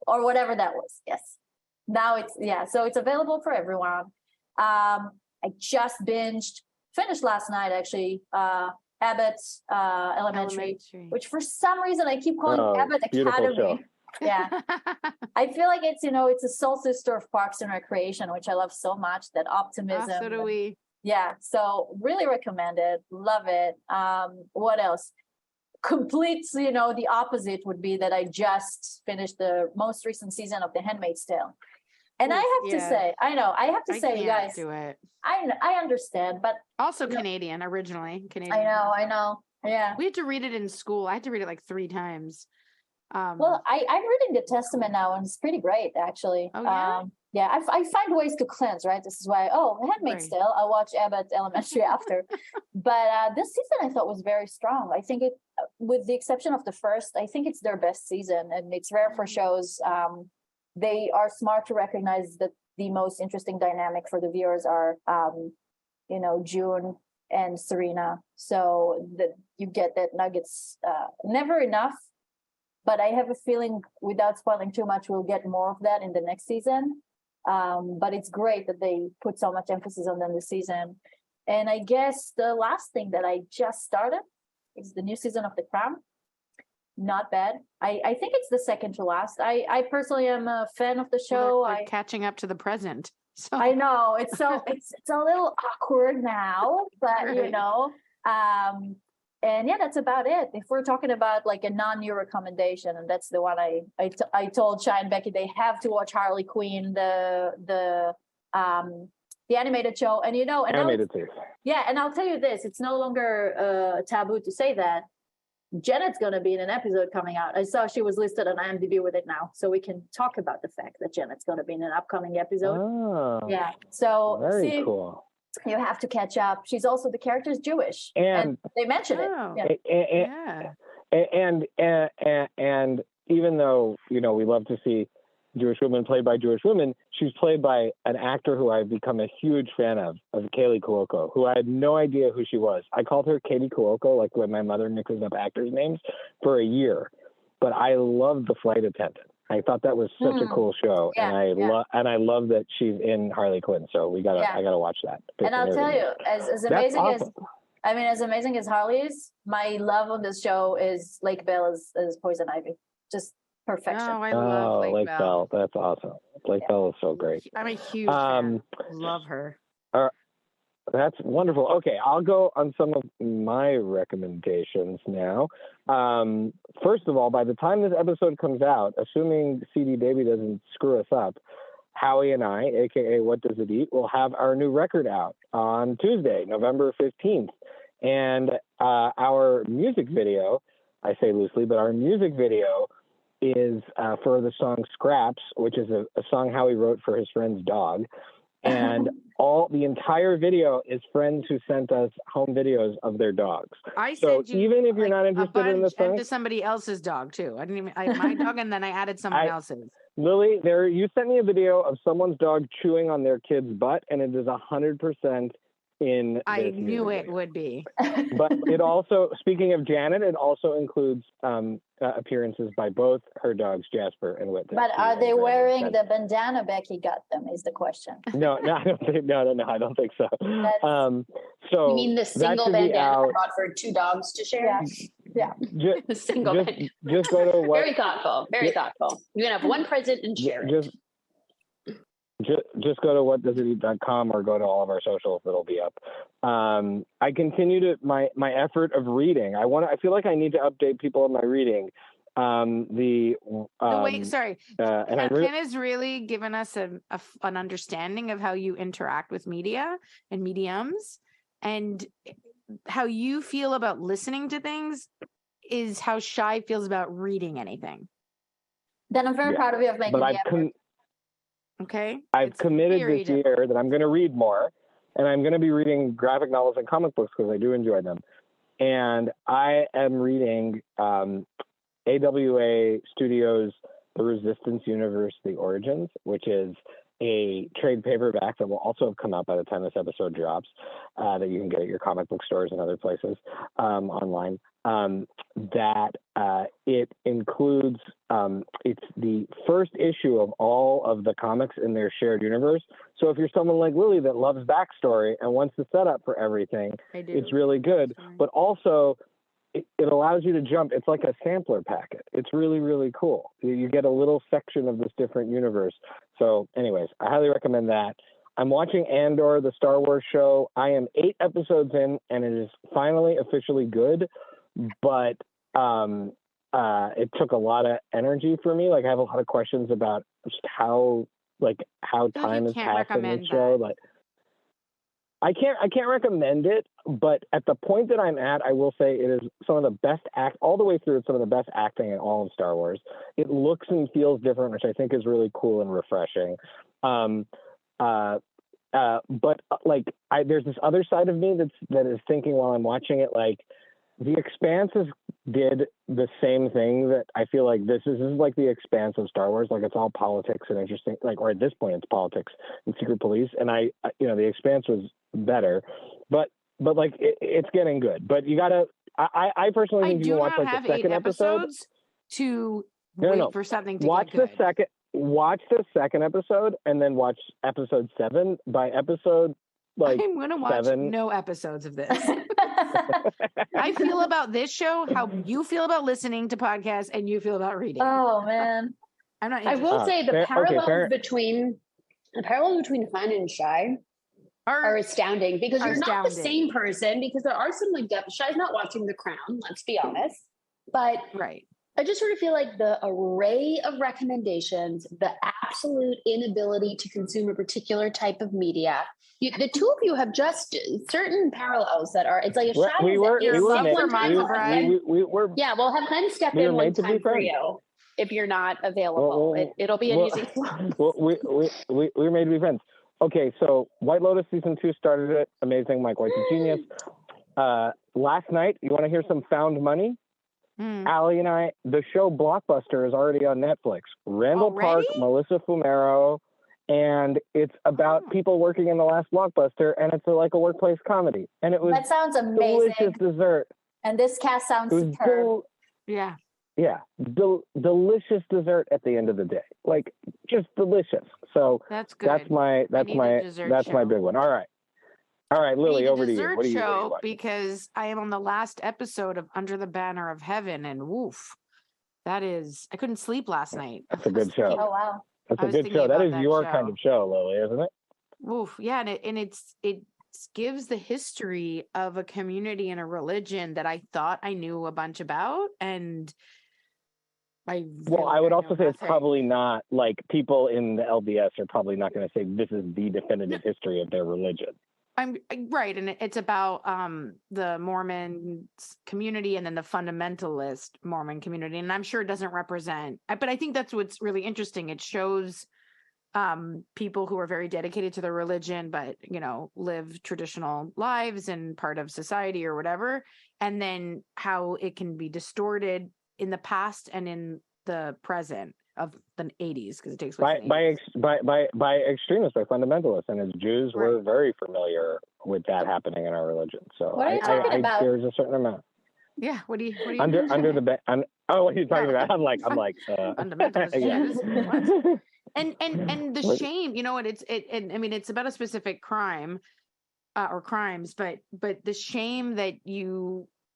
Or whatever that was. Yes. Now so it's available for everyone. I just finished last night, actually, Abbott Elementary, which for some reason I keep calling Abbott Academy. Show. Yeah. I feel like it's, you know, it's a soul sister of Parks and Recreation, which I love so much, that optimism. So do we. Yeah. So really recommend it. Love it. What else? Complete, you know, the opposite would be that I just finished the most recent season of The Handmaid's Tale. And I have to say, you guys, do it. I understand, but also Canadian, originally Canadian. I know. Yeah. We had to read it in school. I had to read it like 3 times. Well, I'm reading the Testament now, and it's pretty great, actually. Oh, yeah? I find ways to cleanse, right? This is why, Handmaid's Tale, I'll watch Abbott Elementary after. But this season I thought was very strong. I think with the exception of the first, I think it's their best season, and it's rare for shows. They are smart to recognize that the most interesting dynamic for the viewers are, June and Serena. So that you get that nuggets, never enough. But I have a feeling, without spoiling too much, we'll get more of that in the next season. But it's great that they put so much emphasis on them this season. And I guess the last thing that I just started is the new season of The Crown. Not bad. I think it's the second to last. I personally am a fan of the show. We're catching up to the present. So. I know. It's a little awkward now, but And yeah, that's about it. If we're talking about like a non-new recommendation, and that's the one I told Shai and Becky they have to watch Harley Quinn, the animated show, and and animated series. Yeah, and I'll tell you this: it's no longer taboo to say that Janet's going to be in an episode coming out. I saw she was listed on IMDb with it now, so we can talk about the fact that Janet's going to be in an upcoming episode. Oh, yeah, so very cool. You have to catch up. She's also the character's Jewish, and they mention it. And even though we love to see Jewish women played by Jewish women, she's played by an actor who I've become a huge fan of Kaylee Cuoco, who I had no idea who she was. I called her Katie Cuoco, like when my mother mixes up actors' names, for a year. But I loved The Flight Attendant. I thought that was such a cool show, and I love that she's in Harley Quinn. So I gotta watch that. And I'll tell you, as amazing awesome. As amazing as Harley is, my love of this show is Lake Bell as Poison Ivy. Just perfection. Oh, I love Lake Bell. That's awesome. Lake Bell is so great. I'm a huge fan. Love her. That's wonderful. Okay, I'll go on some of my recommendations now. First of all, by the time this episode comes out, assuming CD Baby doesn't screw us up, Howie and I, aka What Does It Eat, will have our new record out on Tuesday, November 15th. And our music video, I say loosely, but our music video is for the song Scraps, which is a song Howie wrote for his friend's dog. And the entire video is friends who sent us home videos of their dogs. So even if you're not interested in the song, and to somebody else's dog too. I didn't even my dog, and then I added someone else's. Lily, you sent me a video of someone's dog chewing on their kid's butt, and it is 100% in. I knew it would be. But it also, speaking of Janet, it also includes appearances by both her dogs, Jasper and Whit. But are they wearing the bandana Becky got them? Is the question. No, I don't think. No, I don't think so. So you mean the single bandana bought for two dogs to share? Yeah. The single bandana. Just go to what? Very thoughtful. Very thoughtful. You're gonna have one present and share it. Just go to whatdoesiteat.com or go to all of our socials. It'll be up. I continue my effort of reading. I feel like I need to update people on my reading. Sorry. Ken has really given us an understanding of how you interact with media and mediums, and how you feel about listening to things is how Shai feels about reading anything. Then I'm very proud of you of making the effort. Okay. I've committed this year that I'm going to read more, and I'm going to be reading graphic novels and comic books because I do enjoy them. And I am reading AWA Studios' The Resistance Universe, The Origins, which is a trade paperback that will also have come out by the time this episode drops, that you can get at your comic book stores and other places online. It includes, it's the first issue of all of the comics in their shared universe. So if you're someone like Lily that loves backstory and wants the setup for everything, it's really good. But also, it allows you to jump. It's like a sampler packet. It's really, really cool. You get a little section of this different universe. So anyways, I highly recommend that. I'm watching Andor, the Star Wars show. I am 8 episodes in, and it is finally officially good. But it took a lot of energy for me. Like, I have a lot of questions about just how time is passing in this show. Like, I can't recommend it, but at the point that I'm at, I will say it is some of the best all the way through. It's some of the best acting in all of Star Wars. It looks and feels different, which I think is really cool and refreshing. But there's this other side of me that is thinking while I'm watching it, like, The Expanse did the same thing that I feel like this is like The Expanse of Star Wars. Like, it's all politics and interesting, or at this point it's politics and secret police. And The Expanse was better, but like it's getting good. But you gotta, I personally think you can watch like the second episode to wait for something to watch get good. Watch the second episode and then watch episode 7. By episode, like, I'm going to watch 7. No episodes of this. I feel about this show how you feel about listening to podcasts and you feel about reading. Oh man, I will say the parallels between Han and Shai are astounding because Are you're not the astounding. same person, because there are some like Shai's not watching The Crown, let's be honest. But Right. I just sort of feel like the array of recommendations, the absolute inability to consume a particular type of media. The two of you have just certain parallels that are, it's like if Shai We were sick made, one time, we were yeah, we'll have Len step we were in one made to be time for friends. you if you're not available. It'll be an easy flow. Well, we were made to be friends. Okay, so White Lotus season 2 started it. Amazing. Mike White's a genius. Last night, you want to hear some found money? Allie and I, the show Blockbuster is already on Netflix. Randall Park, Melissa Fumero, and it's about people working in the last Blockbuster, and it's like a workplace comedy. And it was That sounds amazing. delicious dessert. And this cast sounds superb. Yeah. Yeah, delicious dessert at the end of the day, like just delicious. So that's good. That's my big one. All right, Lily, over to you. What do you watching? Because I am on the last episode of Under the Banner of Heaven, and woof, I couldn't sleep last night. That's a good show. Oh wow, that's a good show. That is your kind of show, Lily, isn't it? Woof, yeah, and it gives the history of a community and a religion that I thought I knew a bunch about, and I would also say it's probably not like people in the LDS are probably not going to say this is the definitive history of their religion. I'm right, and it's about the Mormon community and then the fundamentalist Mormon community, and I'm sure it doesn't represent, but I think that's what's really interesting. It shows people who are very dedicated to their religion, but live traditional lives and part of society or whatever, and then how it can be distorted in the past and in the present of the 80s, because it takes place by extremists, by fundamentalists, and as Jews, we're very familiar with that happening in our religion. So what are you talking about? There's a certain amount. Yeah, what do you under the what are you talking about? I'm like fundamentalists. Yeah. And the shame, it's about a specific crime or crimes, but the shame that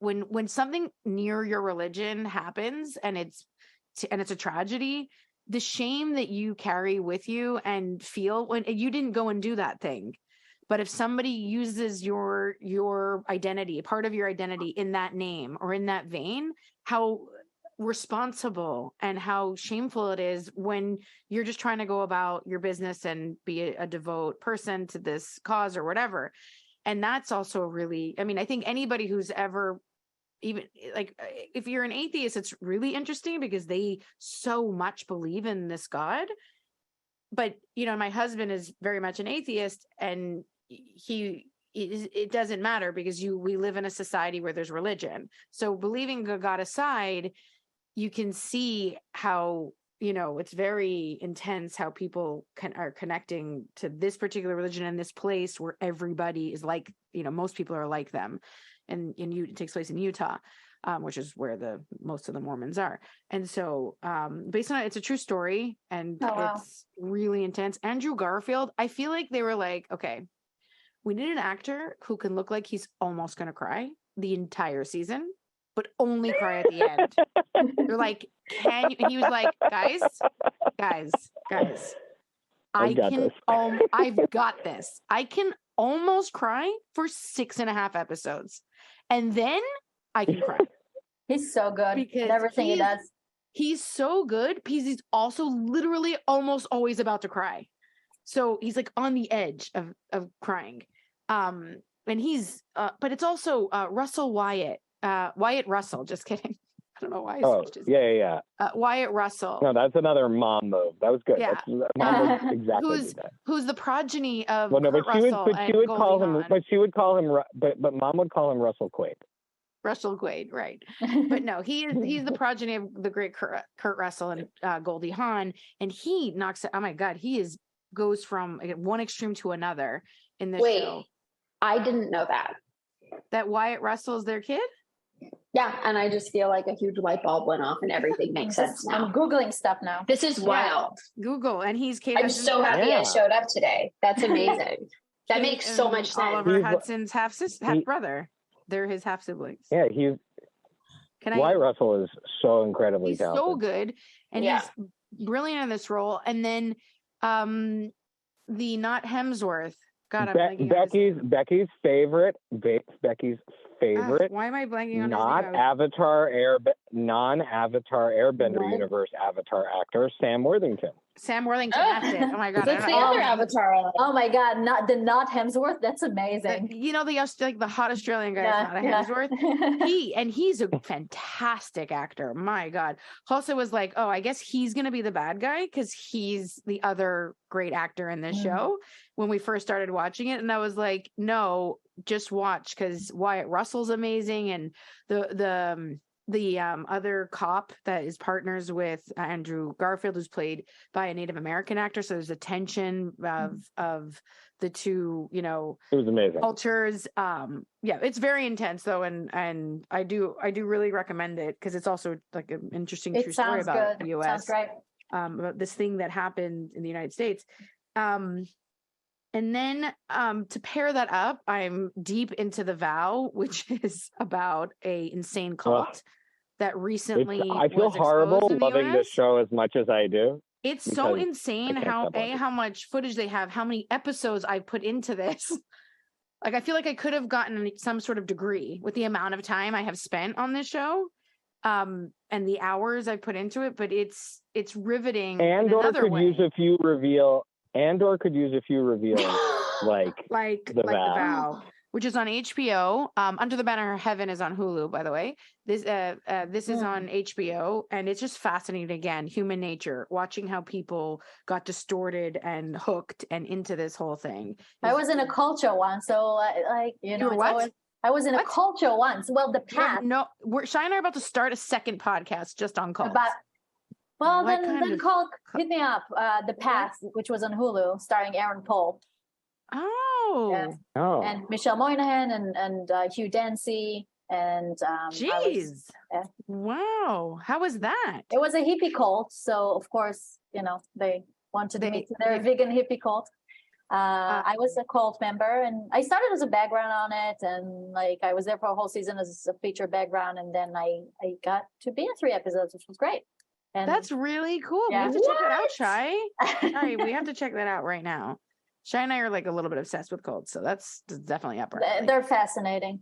when something near your religion happens and it's a tragedy, the shame that you carry with you and feel when you didn't go and do that thing. But if somebody uses your identity, part of your identity in that name or in that vein, how responsible and how shameful it is when you're just trying to go about your business and be a devout person to this cause or whatever. And that's also really, I think anybody who's ever, even like if you're an atheist, it's really interesting because they so much believe in this God. But my husband is very much an atheist, and it doesn't matter because we live in a society where there's religion. So believing God aside, you can see how it's very intense how people are connecting to this particular religion in this place where everybody is like, most people are like them. And it takes place in Utah, which is where most of the Mormons are. And so based on it, it's a true story, and it's really intense. Andrew Garfield, I feel like they were like, okay, we need an actor who can look like he's almost going to cry the entire season, but only cry at the end. They're like, can you? And he was like, guys, I've got this. I can almost cry for 6.5 episodes, and then I can cry. He's so good because at everything he does. He's so good because he's also literally almost always about to cry. So he's like on the edge of crying. And he's but it's also Russell Wyatt Russell, just kidding. I don't know why I switched his name. Wyatt Russell. No, that's another mom move. That was good. Yeah. Mom would exactly do that. Who's the progeny of But she would call him, but mom would call him Russell Quaid. Russell Quaid, right? But no, he's the progeny of the great Kurt Russell and Goldie Hawn, and he knocks it. Oh my God, goes from one extreme to another in this show. I didn't know that. That Wyatt Russell is their kid? Yeah, and I just feel like a huge light bulb went off and everything makes sense now. I'm Googling stuff now. This is wild. Google, and he's Kate. I'm so happy I showed up today. That's amazing. That makes so much sense. Oliver Hudson's half brother. They're his half siblings. Yeah, Wyatt Russell is so incredibly talented. So good, and he's brilliant in this role. And then the not Hemsworth, God, I'm blanking on his name. Becky's favorite. Becky's favorite. Why am I blanking on Not his name? non-Avatar Airbender universe Avatar actor Sam Worthington. Sam Worthington, that's it. Oh my God. That's the other Avatar. Oh my God, not Hemsworth. That's amazing. You know, the hot Australian guy, not a Hemsworth. He's a fantastic actor. My God. Also was like, oh, I guess he's going to be the bad guy because he's the other great actor in this show when we first started watching it. And I was like, no, just watch because Wyatt Russell's amazing. And the other cop that is partners with Andrew Garfield, who's played by a Native American actor. So there's a tension of the two, you know, it was amazing cultures. It's very intense though. And I do really recommend it because it's also like an interesting true story about the US. Sounds great. About this thing that happened in the United States. And then to pair that up, I'm deep into The Vow, which is about a insane cult that recently I feel horrible loving this show as much as I do. It's so insane how much footage they have, how many episodes I put into this. Like, I feel like I could have gotten some sort of degree with the amount of time I have spent on this show. And the hours I put into it, but it's riveting. Andor could use a few reveals like The Vow. Which is on HBO. Under the Banner of Heaven is on Hulu, by the way. This is on HBO, and it's just fascinating. Again, human nature, watching how people got distorted and hooked and into this whole thing. I was in a culture once, so I was in a culture once. Well, the past. Shai and I are about to start a second podcast just on cults. Then call hit me up. The Past, which was on Hulu, starring Aaron Paul. Oh. Yeah. Oh. And Michelle Moynihan and Hugh Dancy and Wow. How was that? It was a hippie cult, so of course, you know, they wanted me to their vegan hippie cult. I was a cult member, and I started as a background on it, and like I was there for a whole season as a feature background, and then I got to be in 3 episodes, which was great. And that's really cool. Yeah. We have to check that out, Shai. Shai, we have to check that out right now. Shai and I are like a little bit obsessed with cults, so that's definitely up. They're fascinating.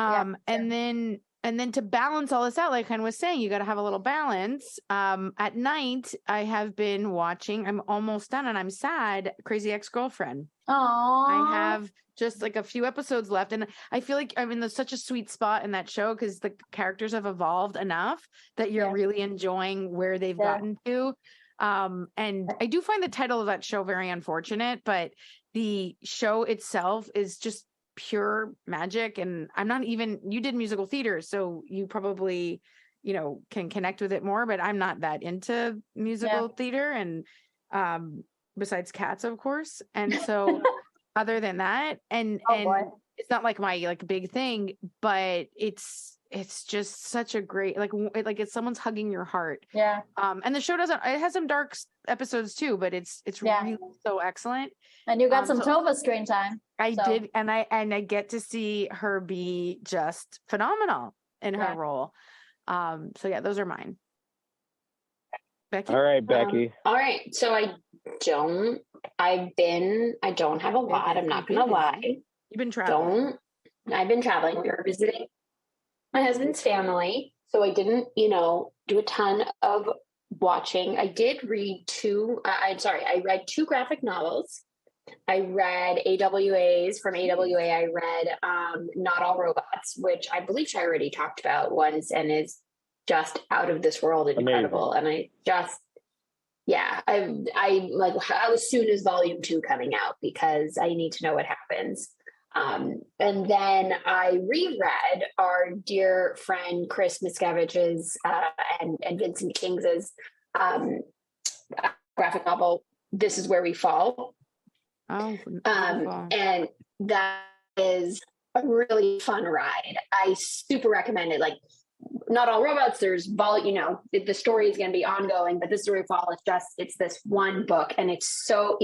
And then to balance all this out, like Ken was saying, you got to have a little balance. At night, I have been watching. I'm almost done, and I'm sad. Crazy Ex-Girlfriend. Oh, I have just like a few episodes left, and I feel like I'm in such a sweet spot in that show because the characters have evolved enough that you're really enjoying where they've gotten to. And I do find the title of that show very unfortunate, but the show itself is just pure magic. And you did musical theater, so you probably, you know, can connect with it more, but I'm not that into musical theater. And, besides Cats, of course. And so other than that, and it's not like my like big thing, but it's just such a great, like it's someone's hugging your heart. Yeah. And the show it has some dark episodes too, but it's really so excellent. And you got some Tova screen time. I did. And I get to see her be just phenomenal in her role. So yeah, those are mine. Becky? All right, Becky. All right. So I don't have a lot. I'm not going to lie. You've been traveling. I've been traveling. We were visiting my husband's family. So I didn't, do a ton of watching. I did read I read 2 graphic novels. I read AWAs. From AWA, I read Not All Robots, which I believe I already talked about once and is just out of this world and incredible. And I just, I like how soon is volume 2 coming out because I need to know what happens. And then I reread our dear friend Chris Miscavige's and Vincent Kings's graphic novel, This Is Where We Fall. Oh, and that is a really fun ride. I super recommend it. Like, Not All Robots, there's the story is going to be ongoing, but This Is Where We Fall, it's this one book, and it's so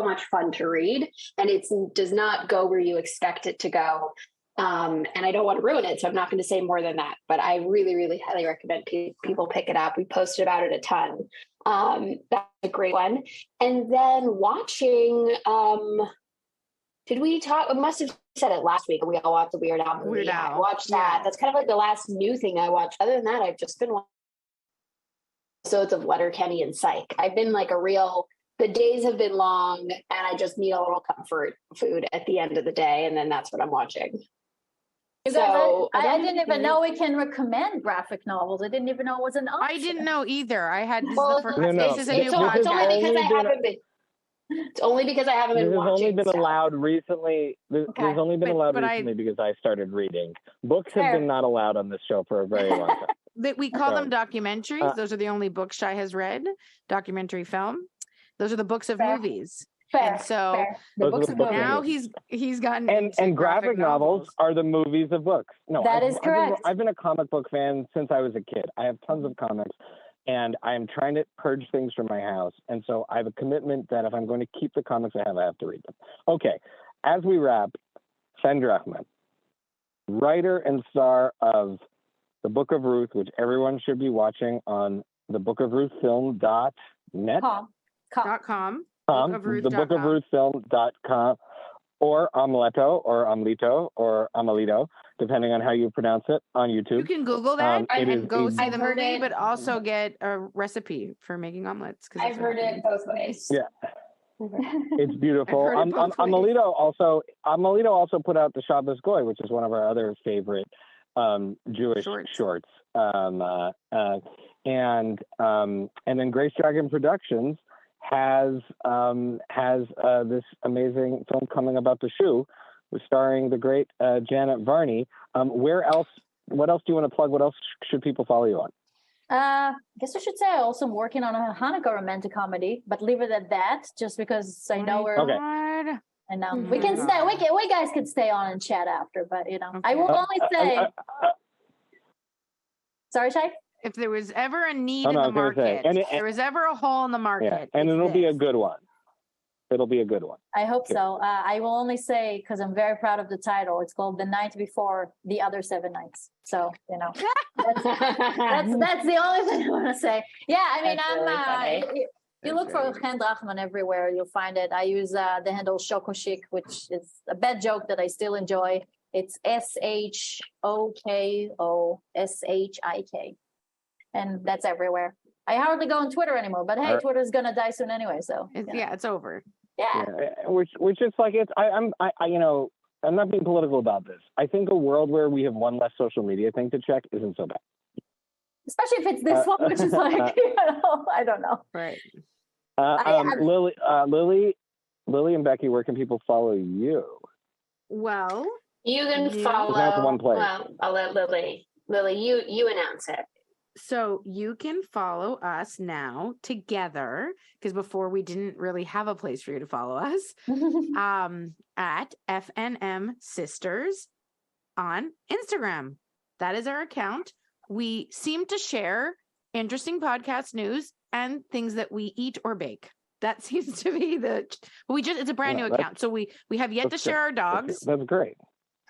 much fun to read, and it does not go where you expect it to go. And I don't want to ruin it, so I'm not going to say more than that, but I really, really highly recommend people pick it up. We posted about it a ton. That's a great one. And then watching, Did we talk? I must have said it last week. We all watched the Weird Al movie. Weird Yeah, I Al. watched that. Yeah. That's kind of like the last new thing I watched. Other than that, I've just been watching episodes of Letterkenny and Psych. I've been like the days have been long, and I just need a little comfort food at the end of the day, and then that's what I'm watching. You So guys, I didn't even know we can recommend graphic novels. I didn't even know it was an option. I didn't know either. I had this, Well, is the first, No, this is a new it's only podcast. because I haven't been. It's only because I haven't This been has watching. only been stuff. allowed recently. This Okay. has only been allowed But recently because I started reading. Books Fair. have been not allowed on this show for a very long time. That we call them Right. documentaries. Those are the only books Shai has read. Documentary film. Those are the books of Fair. movies. Fair, And so fair. The Those are books the of books of movies. now he's gotten And into graphic novels are the movies of books. No, That is correct. I've been a comic book fan since I was a kid. I have tons of comics, and I am trying to purge things from my house. And so I have a commitment that if I'm going to keep the comics I have to read them. Okay, as we wrap, Chen Drachman, writer and star of The Book of Ruth, which everyone should be watching on the Book of Ruth film.net. .com. The Book of Ruth film.com, or Omeleto or Omeleto, depending on how you pronounce it, on YouTube. You can Google that it and is go a- see I've the heard movie, it. but also get a recipe for making omelets. I've heard it both ways. Yeah. It's beautiful. I've heard it both ways. Amelito also put out the Shabbos Goy, which is one of our other favorite Jewish shorts. And then Grace Dragon Productions has this amazing film coming about the shoe, starring the great Janet Varney. What else do you want to plug? What else should people follow you on? I guess I should say I'm also working on a Hanukkah romantic comedy, but leave it at that, just because I know we're. Okay. And Oh we my can stay. God. We guys can stay on and chat after, but I will Okay. only say. Sorry, Shai? If there was ever a need Oh, no, I in the was gonna say, market, and there was ever a hole in the market. Yeah, and it's it'll be a this. good one. It'll be a good one. I hope so. I will only say, because I'm very proud of the title, it's called The Night Before the Other 7 Nights. So, that's the only thing I want to say. Yeah, I mean, That's really funny. you look for Chen Drachman everywhere, you'll find it. I use the handle Shokoshik, which is a bad joke that I still enjoy. It's SHOKOSHIK. And that's everywhere. I hardly go on Twitter anymore, but hey, Twitter's gonna die soon anyway. So It's over. yeah. Which is like I'm not being political about this. I think a world where we have one less social media thing to check isn't so bad. Especially if it's this one, which is like I don't know. Right. Lily and Becky, where can people follow you? Well, You can follow. That's one place. Well, I'll let Lily. Lily, you announce it. so you can follow us now together, because before we didn't really have a place for you to follow us, at FNM Sisters on Instagram. That is our account. We seem to share interesting podcast news and things that we eat or bake. That seems to be it's a brand new account. So we have yet to share our dogs That's great.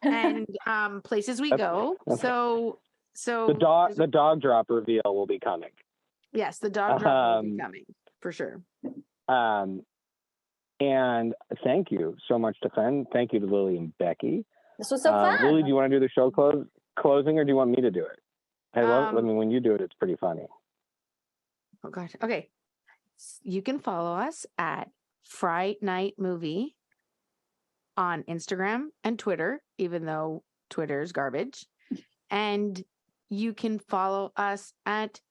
and places we go. So The dog drop reveal will be coming. yes, the dog drop will be coming for sure. And thank you so much to Chen. Thank you to Lily and Becky. This was so fun. Lily, do you want to do the show closing, or do you want me to do it? I mean, when you do it, it's pretty funny. Oh gosh. Okay. You can follow us at Fright Night Movie on Instagram and Twitter, even though Twitter is garbage. And you can follow us at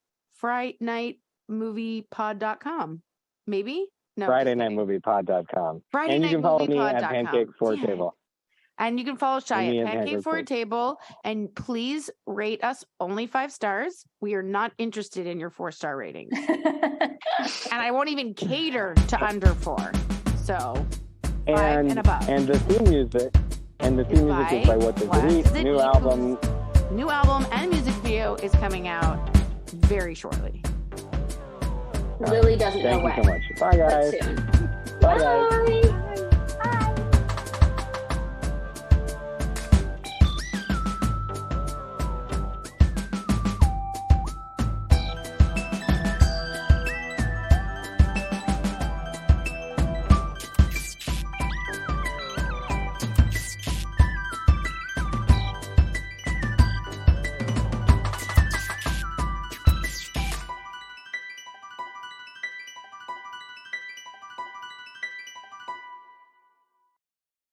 FrightNightMoviePod.com. Maybe? No. FridayNightMoviePod.com. Friday And you can follow me at Night Movie Pancake Forward Pod.com. Table. And you can follow Shai Me at and Pancake Pancake Forward Table. And please rate us only 5 stars. We are not interested in your 4-star ratings. And I won't even cater to under 4. So 5 and above. And the theme music is by What Does It Eat? New album. New album and music video is coming out very shortly. Lily doesn't know Thank when. you so much. Bye, guys. But soon. Bye, guys. Bye.